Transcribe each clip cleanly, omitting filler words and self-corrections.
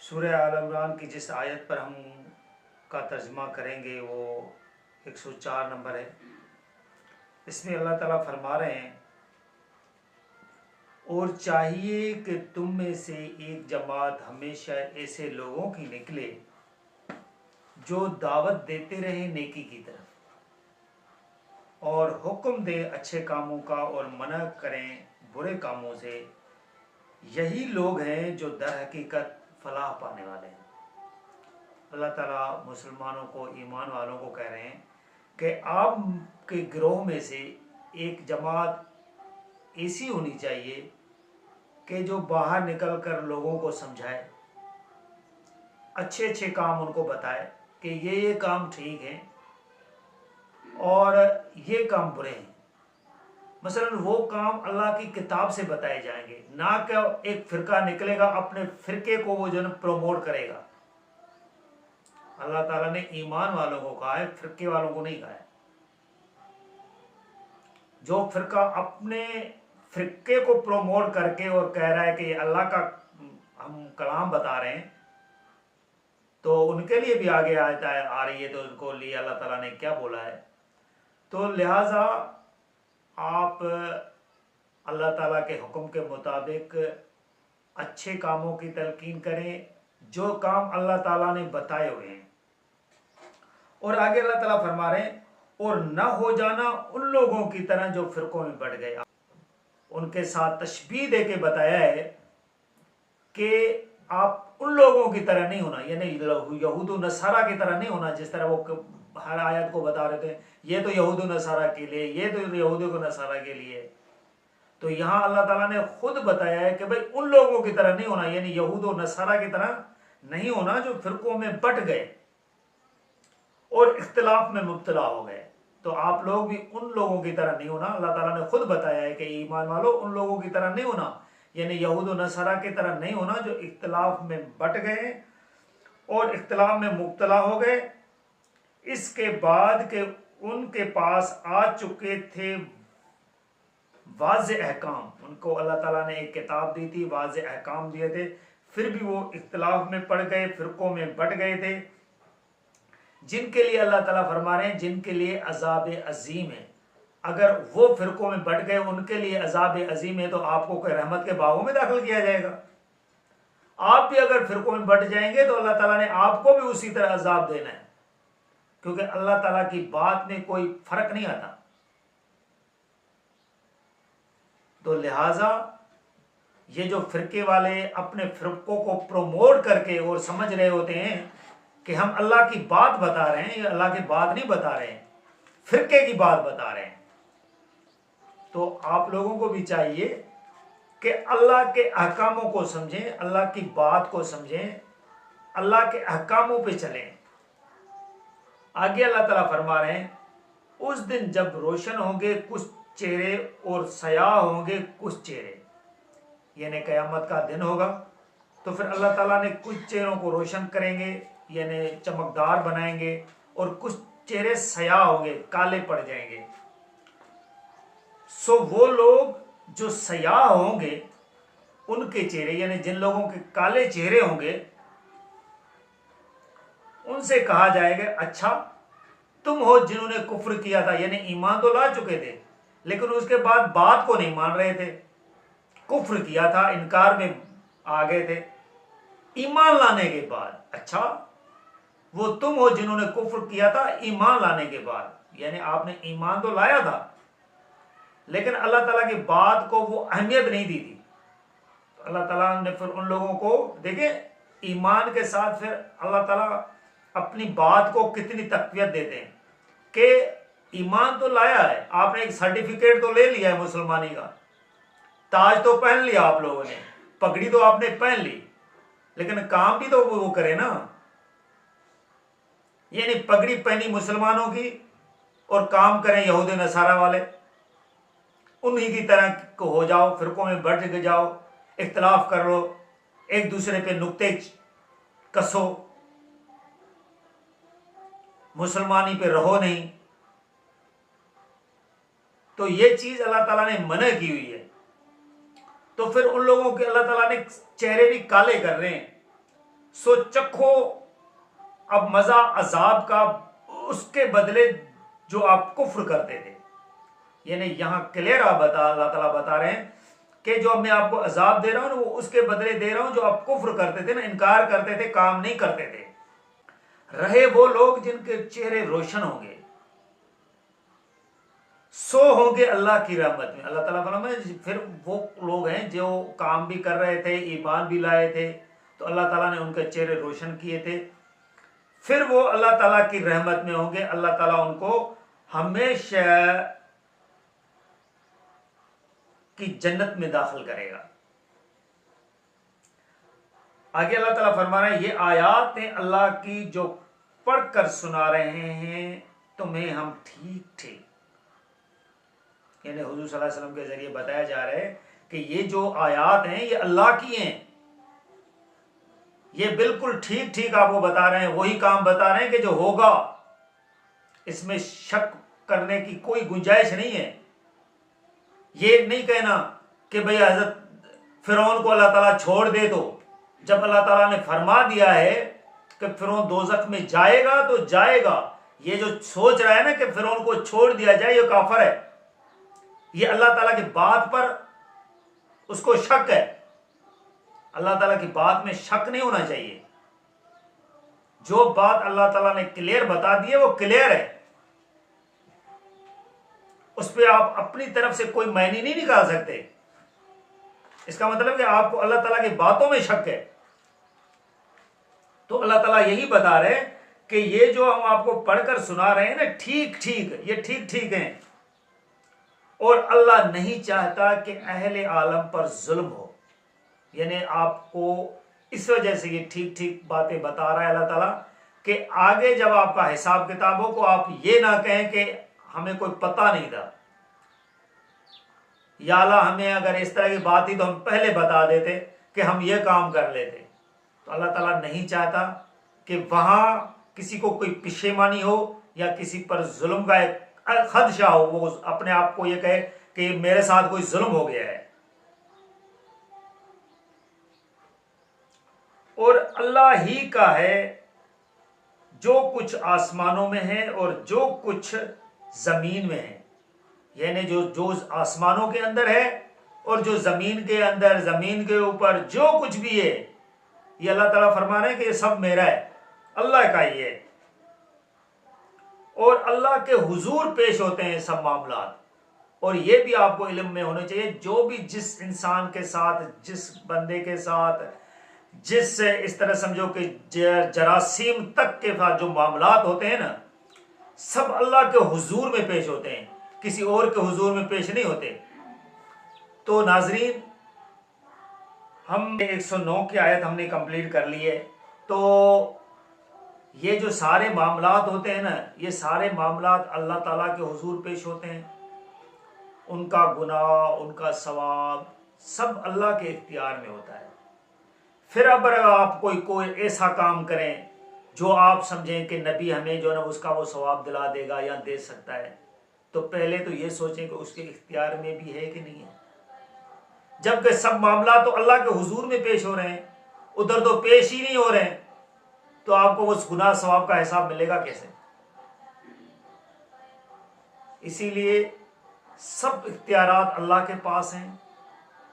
سورہ آل عمران کی جس آیت پر ہم کا ترجمہ کریں گے وہ 104 نمبر ہے۔ اس میں اللہ تعالیٰ فرما رہے ہیں، اور چاہیے کہ تم میں سے ایک جماعت ہمیشہ ایسے لوگوں کی نکلے جو دعوت دیتے رہے نیکی کی طرف اور حکم دے اچھے کاموں کا اور منع کریں برے کاموں سے۔ یہی لوگ ہیں جو در حقیقت فلاح پانے والے ہیں۔ اللہ تعالیٰ مسلمانوں کو، ایمان والوں کو کہہ رہے ہیں کہ آپ کے گروہ میں سے ایک جماعت ایسی ہونی چاہیے کہ جو باہر نکل کر لوگوں کو سمجھائے، اچھے اچھے کام ان کو بتائے کہ یہ کام ٹھیک ہیں اور یہ کام برے ہیں۔ مثلا وہ کام اللہ کی کتاب سے بتائے جائیں گے، نہ کہ ایک فرقہ نکلے گا اپنے فرقے کو وہ جو ہے پروموٹ کرے گا۔ اللہ تعالیٰ نے ایمان والوں کو کہا ہے، فرقے والوں کو نہیں کہا ہے۔ جو فرقہ اپنے فرقے کو پروموٹ کر کے اور کہہ رہا ہے کہ یہ اللہ کا ہم کلام بتا رہے ہیں، تو ان کے لیے بھی آگے آ رہی ہے، تو ان کو لیے اللہ تعالیٰ نے کیا بولا ہے۔ تو لہٰذا آپ اللہ تعالیٰ کے حکم کے مطابق اچھے کاموں کی تلقین کریں، جو کام اللہ تعالیٰ نے بتائے ہوئے ہیں۔ اور آگے اللہ تعالیٰ فرما رہے ہیں، اور نہ ہو جانا ان لوگوں کی طرح جو فرقوں میں بڑھ گئے۔ ان کے ساتھ تشبیہ دے کے بتایا ہے کہ آپ ان لوگوں کی طرح نہیں ہونا، یعنی یہود و نصارہ کی طرح نہیں ہونا، جس طرح وہ ہر آیت کو بتا رہے تھے یہ تو یہود و نصارہ کے لیے، یہ تو یہود و نصارہ کے لیے۔ تو یہاں اللہ تعالیٰ نے خود بتایا ہے کہ بھئی ان لوگوں کی طرح نہیں ہونا، یعنی یہود و نصارہ کی طرح نہیں ہونا جو فرقوں میں بٹ گئے اور اختلاف میں مبتلا ہو گئے۔ تو آپ لوگ بھی ان لوگوں کی طرح نہیں ہونا۔ اللہ تعالیٰ نے خود بتایا ہے کہ ایمان والو ان لوگوں کی طرح نہیں ہونا، یعنی یہود و نصارہ کی طرح نہیں ہونا جو اختلاف میں بٹ گئے اور اختلاف میں مبتلا ہو گئے، اس کے بعد کہ ان کے پاس آ چکے تھے واضح احکام۔ ان کو اللہ تعالیٰ نے ایک کتاب دی تھی، واضح احکام دیے تھے، پھر بھی وہ اختلاف میں پڑ گئے، فرقوں میں بٹ گئے تھے، جن کے لیے اللہ تعالیٰ فرما رہے ہیں جن کے لیے عذاب عظیم ہے۔ اگر وہ فرقوں میں بٹ گئے، ان کے لیے عذاب عظیم ہے، تو آپ کو کوئی رحمت کے باغوں میں داخل کیا جائے گا؟ آپ بھی اگر فرقوں میں بٹ جائیں گے تو اللہ تعالیٰ نے آپ کو بھی اسی طرح عذاب دینا ہے، کیونکہ اللہ تعالیٰ کی بات میں کوئی فرق نہیں آتا۔ تو لہٰذا یہ جو فرقے والے اپنے فرقوں کو پروموٹ کر کے اور سمجھ رہے ہوتے ہیں کہ ہم اللہ کی بات بتا رہے ہیں، یہ اللہ کی بات نہیں بتا رہے ہیں، فرقے کی بات بتا رہے ہیں، تو آپ لوگوں کو بھی چاہیے کہ اللہ کے احکاموں کو سمجھیں، اللہ کی بات کو سمجھیں، اللہ کے احکاموں پہ چلیں۔ آگے اللہ تعالیٰ فرما رہے ہیں، اس دن جب روشن ہوں گے کچھ چہرے اور سیاہ ہوں گے کچھ چہرے، یعنی قیامت کا دن ہوگا تو پھر اللہ تعالیٰ نے کچھ چہروں کو روشن کریں گے، یعنی چمکدار بنائیں گے، اور کچھ چہرے سیاہ ہوں گے، کالے پڑ جائیں گے۔ سو وہ لوگ جو سیاہ ہوں گے ان کے چہرے، یعنی جن لوگوں کے کالے چہرے ہوں گے، ان سے کہا جائے گا اچھا تم ہو جنہوں نے کفر کیا تھا، یعنی ایمان تو لا چکے تھے لیکن اس کے بعد بات کو نہیں مان رہے تھے، کفر کیا تھا، انکار میں آ گئے تھے، ایمان لانے کے بعد اچھا وہ تم ہو جنہوں نے کفر کیا تھا ایمان لانے کے بعد، یعنی آپ نے ایمان تو لایا تھا لیکن اللہ تعالیٰ کی بات کو وہ اہمیت نہیں دی تھی۔ تو اللہ تعالیٰ نے پھر ان لوگوں کو دیکھیں، ایمان کے ساتھ پھر اللہ تعالیٰ اپنی بات کو کتنی تقویت دیتے ہیں کہ ایمان تو لایا ہے آپ نے، ایک سرٹیفکیٹ تو لے لیا ہے مسلمانی کا، تاج تو پہن لیا آپ لوگوں نے، پگڑی تو آپ نے پہن لی، لیکن کام بھی تو وہ کرے نا، یعنی پگڑی پہنی مسلمانوں کی اور کام کریں یہود نصارہ والے، انہی کی طرح کو ہو جاؤ، فرقوں میں بٹ جاؤ، اختلاف کر لو، ایک دوسرے پہ نکتے کسو، مسلمانی پہ رہو نہیں۔ تو یہ چیز اللہ تعالیٰ نے منع کی ہوئی ہے، تو پھر ان لوگوں کے اللہ تعالیٰ نے چہرے بھی کالے کر رہے ہیں۔ سو چکھو اب مزہ عذاب کا اس کے بدلے جو آپ کفر کرتے تھے. یعنی یہاں کلیئر اللہ تعالیٰ بتا رہے ہیں کہ جو اب میں آپ کو عذاب دے رہا ہوں نا وہ اس کے بدلے دے رہا ہوں جو آپ کفر کرتے تھے نا، انکار کرتے تھے، کام نہیں کرتے تھے. رہے وہ لوگ جن کے چہرے روشن ہوں گے، سو ہوں گے اللہ کی رحمت میں. اللہ تعالیٰ فرمائے پھر وہ لوگ ہیں جو کام بھی کر رہے تھے، ایمان بھی لائے تھے، تو اللہ تعالیٰ نے ان کے چہرے روشن کیے تھے، پھر وہ اللہ تعالیٰ کی رحمت میں ہوں گے. اللہ تعالیٰ ان کو ہمیشہ کی جنت میں داخل کرے گا. آگے اللہ تعالیٰ فرما رہے ہیں یہ آیات ہیں اللہ کی جو پڑھ کر سنا رہے ہیں تمہیں ہم ٹھیک ٹھیک، یعنی حضور صلی اللہ علیہ وسلم کے ذریعے بتایا جا رہا ہے کہ یہ جو آیات ہیں یہ اللہ کی ہیں، یہ بالکل ٹھیک ٹھیک آپ کو بتا رہے ہیں، وہی کام بتا رہے ہیں کہ جو ہوگا، اس میں شک کرنے کی کوئی گنجائش نہیں ہے. یہ نہیں کہنا کہ بھئی حضرت فرعون کو اللہ تعالیٰ چھوڑ دے، تو جب اللہ تعالیٰ نے فرما دیا ہے کہ فرعون دوزخ میں جائے گا تو جائے گا، یہ جو سوچ رہا ہے نا کہ فرعون کو چھوڑ دیا جائے یہ کافر ہے. یہ اللہ تعالیٰ کی بات پر اس کو شک ہے. اللہ تعالیٰ کی بات میں شک نہیں ہونا چاہیے. جو بات اللہ تعالیٰ نے کلیئر بتا دی ہے وہ کلیئر ہے، اس پہ آپ اپنی طرف سے کوئی معنی نہیں نکال سکتے. اس کا مطلب کہ آپ کو اللہ تعالیٰ کی باتوں میں شک ہے. تو اللہ تعالیٰ یہی بتا رہے کہ یہ جو ہم آپ کو پڑھ کر سنا رہے ہیں نا ٹھیک ٹھیک، یہ ٹھیک ٹھیک ہیں، اور اللہ نہیں چاہتا کہ اہل عالم پر ظلم ہو. یعنی آپ کو اس وجہ سے یہ ٹھیک ٹھیک باتیں بتا رہا ہے اللہ تعالیٰ کہ آگے جب آپ کا حساب کتاب ہو کو آپ یہ نہ کہیں کہ ہمیں کوئی پتہ نہیں تھا، یا اللہ ہمیں اگر اس طرح کی بات تھی تو ہم پہلے بتا دیتے کہ ہم یہ کام کر لیتے. تو اللہ تعالیٰ نہیں چاہتا کہ وہاں کسی کو کوئی پشیمانی ہو یا کسی پر ظلم کا ایک خدشہ ہو، وہ اپنے آپ کو یہ کہے کہ میرے ساتھ کوئی ظلم ہو گیا ہے. اور اللہ ہی کا ہے جو کچھ آسمانوں میں ہے اور جو کچھ زمین میں ہے. یعنی جو آسمانوں کے اندر ہے اور جو زمین کے اندر، زمین کے اوپر جو کچھ بھی ہے، یہ اللہ تعالیٰ فرما رہے ہیں کہ یہ سب میرا ہے، اللہ کا ہی ہے. اور اللہ کے حضور پیش ہوتے ہیں سب معاملات. اور یہ بھی آپ کو علم میں ہونا چاہیے جو بھی جس انسان کے ساتھ، جس بندے کے ساتھ، جس اس طرح سمجھو کہ جراثیم تک کے ساتھ جو معاملات ہوتے ہیں نا، سب اللہ کے حضور میں پیش ہوتے ہیں، کسی اور کے حضور میں پیش نہیں ہوتے. تو ناظرین، ہم 109 کی آیت ہم نے کمپلیٹ کر لی ہے. تو یہ جو سارے معاملات ہوتے ہیں نا، یہ سارے معاملات اللہ تعالیٰ کے حضور پیش ہوتے ہیں. ان کا گناہ، ان کا ثواب سب اللہ کے اختیار میں ہوتا ہے. پھر اگر آپ کوئی ایسا کام کریں جو آپ سمجھیں کہ نبی ہمیں جو ہے نا اس کا وہ ثواب دلا دے گا یا دے سکتا ہے، تو پہلے تو یہ سوچیں کہ اس کے اختیار میں بھی ہے کہ نہیں ہے. جبکہ سب معاملات تو اللہ کے حضور میں پیش ہو رہے ہیں، ادھر تو پیش ہی نہیں ہو رہے ہیں، تو آپ کو اس گناہ ثواب کا حساب ملے گا کیسے؟ اسی لیے سب اختیارات اللہ کے پاس ہیں.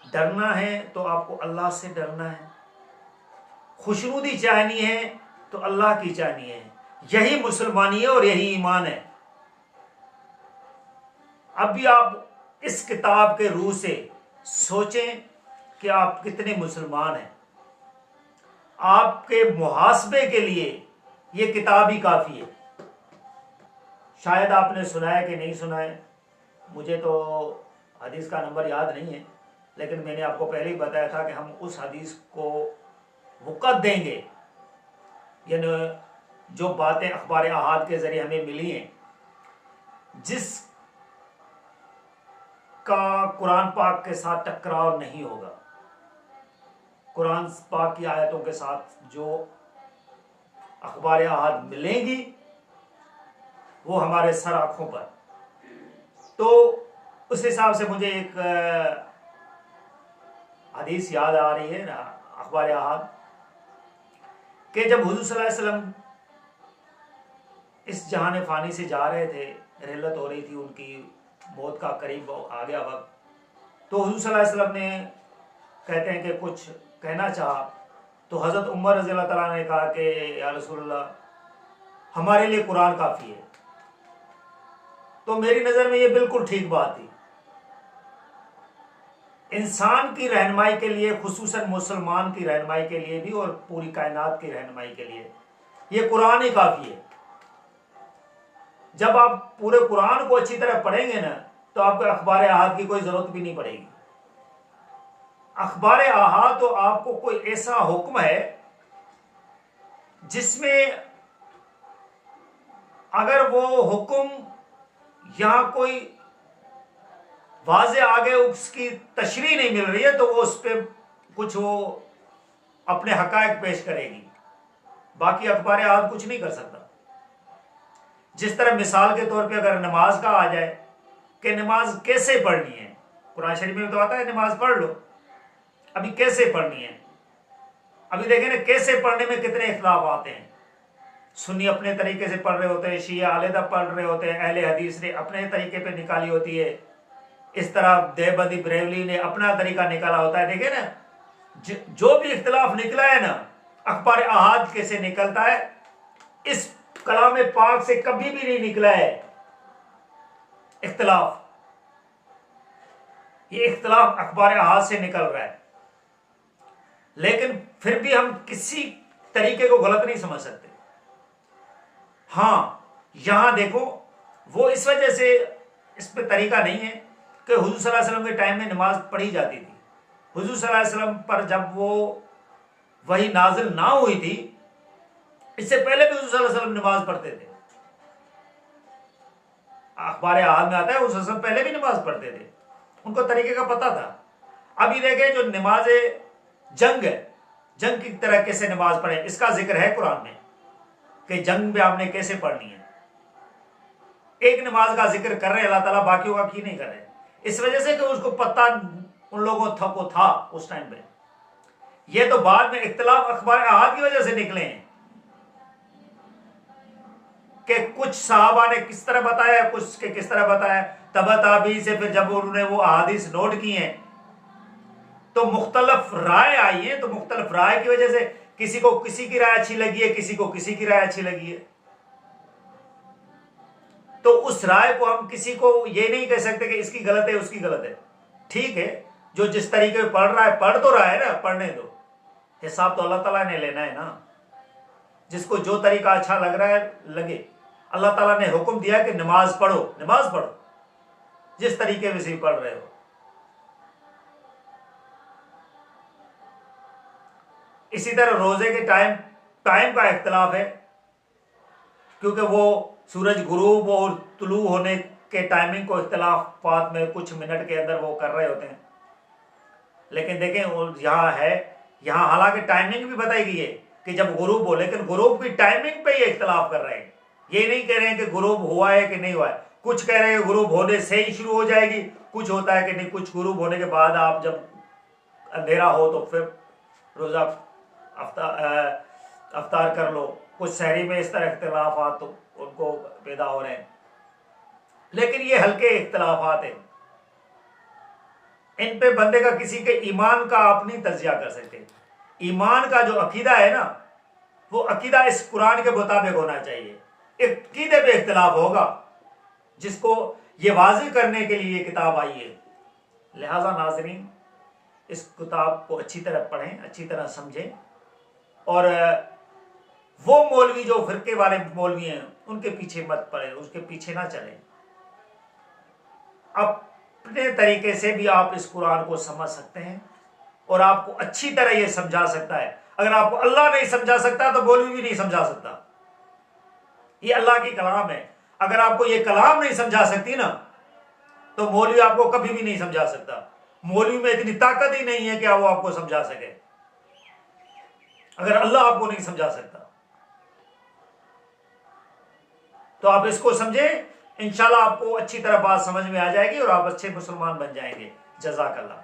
ڈرنا ہے تو آپ کو اللہ سے ڈرنا ہے، خوشنودی چاہنی ہے تو اللہ کی چاہنی ہے. یہی مسلمانی ہے اور یہی ایمان ہے. اب بھی آپ اس کتاب کے روح سے سوچیں کہ آپ کتنے مسلمان ہیں. آپ کے محاسبے کے لیے یہ کتاب ہی کافی ہے. شاید آپ نے سنا ہے کہ نہیں سنا ہے، مجھے تو حدیث کا نمبر یاد نہیں ہے، لیکن میں نے آپ کو پہلے ہی بتایا تھا کہ ہم اس حدیث کو وقت دیں گے. یعنی جو باتیں اخبار احاد کے ذریعے ہمیں ملی ہیں، جس کا قرآن پاک کے ساتھ ٹکراؤ نہیں ہوگا، قرآن پاک کی آیتوں کے ساتھ جو اخبار احاد ملیں گی وہ ہمارے سر آنکھوں پر. تو اس حساب سے مجھے ایک حدیث یاد آ رہی ہے نا، اخبار احاد کہ جب حضور صلی اللہ علیہ وسلم اس جہان فانی سے جا رہے تھے، رحلت ہو رہی تھی، ان کی موت کا قریب آ گیا وقت، تو حضور صلی اللہ علیہ وسلم نے کہتے ہیں کہ کچھ کہنا چاہا، تو حضرت عمر رضی اللہ تعالیٰ نے کہا کہ یا رسول اللہ ہمارے لیے قرآن کافی ہے۔ تو میری نظر میں یہ بالکل ٹھیک بات تھی۔ انسان کی رہنمائی کے لیے، خصوصاً مسلمان کی رہنمائی کے لیے بھی اور پوری کائنات کی رہنمائی کے لیے یہ قرآن ہی کافی ہے۔ جب آپ پورے قرآن کو اچھی طرح پڑھیں گے نا تو آپ کو اخبار احاد کی کوئی ضرورت بھی نہیں پڑے گی۔ اخبار احاد تو آپ کو کوئی ایسا حکم ہے جس میں اگر وہ حکم یہاں کوئی واضح آگے اس کی تشریح نہیں مل رہی ہے تو وہ اس پہ کچھ وہ اپنے حقائق پیش کرے گی، باقی اخبار احاد کچھ نہیں کر سکتا۔ جس طرح مثال کے طور پہ اگر نماز کا آ جائے کہ نماز کیسے پڑھنی ہے، قرآن شریف میں تو آتا ہے نماز پڑھ لو، ابھی کیسے پڑھنی ہے؟ ابھی دیکھیں نا کیسے پڑھنے میں کتنے اختلاف آتے ہیں۔ سنی اپنے طریقے سے پڑھ رہے ہوتے ہیں، شیعہ علیحدہ پڑھ رہے ہوتے ہیں، اہل حدیث نے اپنے طریقے پہ نکالی ہوتی ہے، اس طرح دیوبندی بریلوی نے اپنا طریقہ نکالا ہوتا ہے۔ دیکھیں نا جو بھی اختلاف نکلا ہے نا، اخبار احاد کیسے نکلتا ہے، اس کلام پاک سے کبھی بھی نہیں نکلا ہے اختلاف۔ یہ اختلاف اخبار احاد سے نکل رہا ہے، لیکن پھر بھی ہم کسی طریقے کو غلط نہیں سمجھ سکتے۔ ہاں یہاں دیکھو وہ اس وجہ سے اس پہ طریقہ نہیں ہے کہ حضور صلی اللہ علیہ وسلم کے ٹائم میں نماز پڑھی جاتی تھی۔ حضور صلی اللہ علیہ وسلم پر جب وہ وحی نازل نہ ہوئی تھی، اس سے پہلے بھی حضور صلی اللہ علیہ وسلم نماز پڑھتے تھے۔ اخبار احاد میں آتا ہے حضور صلی اللہ علیہ وسلم پہلے بھی نماز پڑھتے تھے، ان کو طریقے کا پتہ تھا۔ ابھی دیکھیں جو نماز جنگ ہے، جنگ کی طرح کیسے نماز پڑھیں، اس کا ذکر ہے قرآن میں کہ جنگ میں آپ نے کیسے پڑھنی ہے۔ ایک نماز کا ذکر کر رہے ہیں اللہ تعالیٰ، باقیوں کا کی نہیں کر رہے، اس وجہ سے کہ اس کو پتہ ان لوگوں کو تھا اس ٹائم پہ۔ یہ تو بعد میں اختلاف اخبار احاد کی وجہ سے نکلے ہیں کہ کچھ صحابہ نے کس طرح بتایا، کچھ کے کس طرح بتایا، تبع تابعین سے پھر جب انہوں نے وہ احادیث نوٹ کی ہیں تو مختلف رائے آئی ہیں، تو مختلف رائے کی وجہ سے کسی کو کسی کی رائے اچھی لگی ہے، کسی کو کسی کی رائے اچھی لگی ہے۔ تو اس رائے کو ہم کسی کو یہ نہیں کہہ سکتے کہ اس کی غلط ہے اس کی غلط ہے۔ ٹھیک ہے، جو جس طریقے سے پڑھ رہا ہے پڑھ تو رہا ہے نا، پڑھنے دو، حساب تو اللہ تعالیٰ نے لینا ہے نا۔ جس کو جو طریقہ اچھا لگ رہا ہے لگے، اللہ تعالیٰ نے حکم دیا کہ نماز پڑھو، نماز پڑھو جس طریقے سے پڑھ رہے ہو۔ اسی طرح روزے کے ٹائم کا اختلاف ہے، کیونکہ وہ سورج غروب اور طلوع ہونے کے ٹائمنگ کو اختلافات میں کچھ منٹ کے اندر وہ کر رہے ہوتے ہیں۔ لیکن دیکھیں یہاں ہے، یہاں حالانکہ ٹائمنگ بھی بتائی گئی ہے کہ جب غروب ہو، لیکن غروب کی ٹائمنگ پہ یہ اختلاف کر رہے ہیں۔ یہ نہیں کہہ رہے ہیں کہ غروب ہوا ہے کہ نہیں ہوا ہے، کچھ کہہ رہے ہیں کہ غروب ہونے سے ہی شروع ہو جائے گی، کچھ ہوتا ہے کہ نہیں، کچھ غروب ہونے کے بعد آپ جب اندھیرا ہو تو پھر روزہ افطار کر لو، کچھ سحری میں، اس طرح اختلافات تو ان کو پیدا ہو رہے ہیں۔ لیکن یہ ہلکے اختلافات ہیں، ان پہ بندے کا کسی کے ایمان کا آپ نہیں تجزیہ کر سکتے۔ ایمان کا جو عقیدہ ہے نا، وہ عقیدہ اس قرآن کے مطابق ہونا چاہیے۔ عقیدے پہ اختلاف ہوگا، جس کو یہ واضح کرنے کے لیے یہ کتاب آئی ہے۔ لہٰذا ناظرین اس کتاب کو اچھی طرح پڑھیں، اچھی طرح سمجھیں، اور وہ مولوی جو فرقے والے مولوی ہیں ان کے پیچھے مت پڑیں، اس کے پیچھے نہ چلیں۔ اپنے طریقے سے بھی آپ اس قرآن کو سمجھ سکتے ہیں اور آپ کو اچھی طرح یہ سمجھا سکتا ہے۔ اگر آپ کو اللہ نہیں سمجھا سکتا تو مولوی بھی نہیں سمجھا سکتا۔ یہ اللہ کی کلام ہے، اگر آپ کو یہ کلام نہیں سمجھا سکتی نا تو مولوی آپ کو کبھی بھی نہیں سمجھا سکتا۔ مولوی میں اتنی طاقت ہی نہیں ہے کہ وہ آپ کو سمجھا سکے، اگر اللہ آپ کو نہیں سمجھا سکتا۔ تو آپ اس کو سمجھیں، انشاءاللہ آپ کو اچھی طرح بات سمجھ میں آ جائے گی اور آپ اچھے مسلمان بن جائیں گے۔ جزاک اللہ۔